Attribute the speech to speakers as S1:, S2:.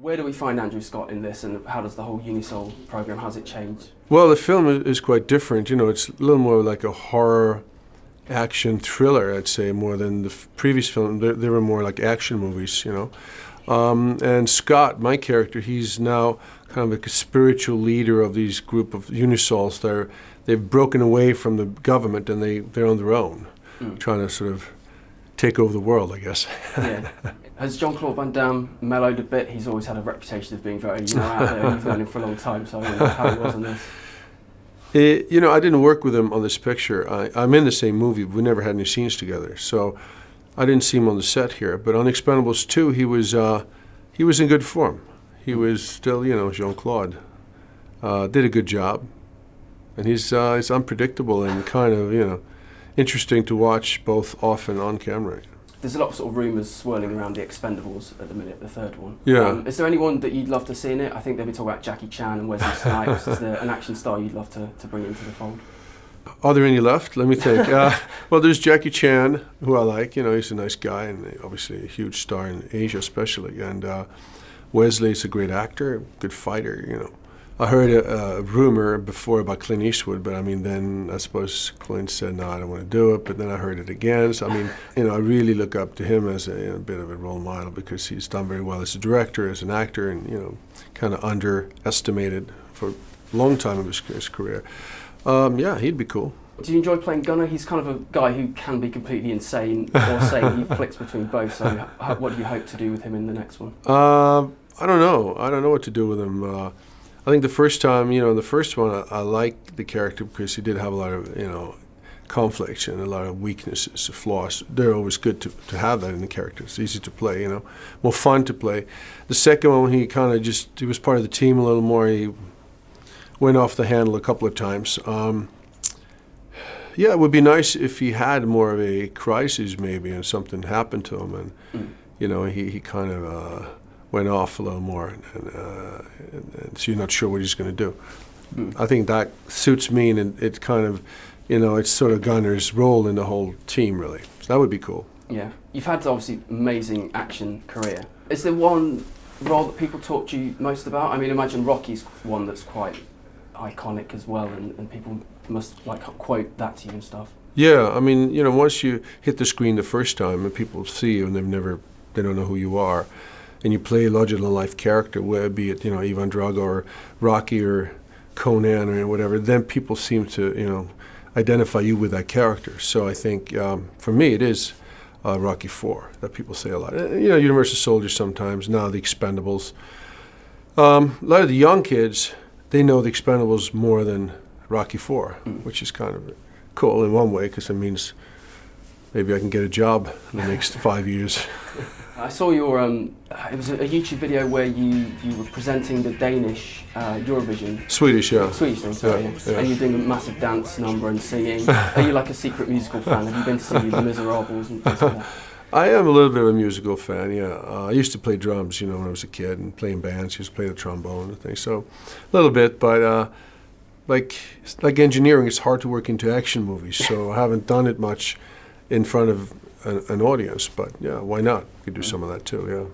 S1: Where do we find Andrew Scott in this, and how does the whole Unisol program, how's it changed?
S2: Well, the film is quite different. You know, it's a little more like a horror action thriller, I'd say, more than the previous film. They were more like action movies, you know. And Scott, my character, he's now kind of like a spiritual leader of these group of Unisols. They've broken away from the government and they're on their own, trying to sort of take over the world, I guess.
S1: Yeah. Has Jean-Claude Van Damme mellowed a bit? He's always had a reputation of being very, out there. You've known him for a long time, so I don't know how he was on this.
S2: I didn't work with him on this picture. I'm in the same movie, but we never had any scenes together, so I didn't see him on the set here. But on Expendables 2, he was in good form. He was still, Jean-Claude. Did a good job, and he's unpredictable and kind of, interesting to watch both off and on camera.
S1: There's a lot of sort of rumours swirling around the Expendables at the minute, the third one.
S2: Yeah.
S1: Is there anyone that you'd love to see in it? I think they've been talking about Jackie Chan and Wesley Snipes. Is there an action star you'd love to bring into the fold?
S2: Are there any left? Let me think. Well, there's Jackie Chan, who I like. He's a nice guy and obviously a huge star in Asia especially. And Wesley's a great actor, good fighter, I heard a rumor before about Clint Eastwood, but then I suppose Clint said, no, I don't want to do it, but then I heard it again. So, I really look up to him as a bit of a role model because he's done very well as a director, as an actor, and, kind of underestimated for a long time of his career. Yeah, he'd be cool.
S1: Do you enjoy playing Gunnar? He's kind of a guy who can be completely insane or sane. He flicks between both, so what do you hope to do with him in the next one?
S2: I don't know. I don't know what to do with him. I think the first time, in the first one, I liked the character because he did have a lot of, conflicts and a lot of weaknesses, flaws. They're always good to have that in the character. It's easy to play, more fun to play. The second one, he kind of he was part of the team a little more. He went off the handle a couple of times. Yeah, it would be nice if he had more of a crisis maybe and something happened to him and, he kind of went off a little more and so you're not sure what he's going to do. I think that suits me and it kind of, it's sort of Gunnar's role in the whole team really. So that would be cool.
S1: Yeah. You've had obviously amazing action career. Is there one role that people talk to you most about? Imagine Rocky's one that's quite iconic as well and people must quote that to you and stuff.
S2: Yeah, once you hit the screen the first time and people see you and they don't know who you are, and you play a larger-than-life character, whether it be it, Ivan Drago or Rocky or Conan or whatever, then people seem to, identify you with that character. So I think, for me, it is Rocky IV that people say a lot. Universal Soldier sometimes, now the Expendables. A lot of the young kids, they know the Expendables more than Rocky IV, which is kind of cool in one way because it means maybe I can get a job in the next 5 years.
S1: I saw your, it was a YouTube video where you were presenting the Danish Eurovision.
S2: Swedish, yeah.
S1: Swedish thing, sorry. Yeah. And you're doing a massive dance number and singing. Are you like a secret musical fan? Have you been to see Les Miserables and things like that?
S2: I am a little bit of a musical fan, yeah. I used to play drums, when I was a kid and play in bands. I used to play the trombone and things, so a little bit, but like engineering, it's hard to work into action movies, so I haven't done it much in front of an audience, but yeah, why not? We could do some of that too, yeah.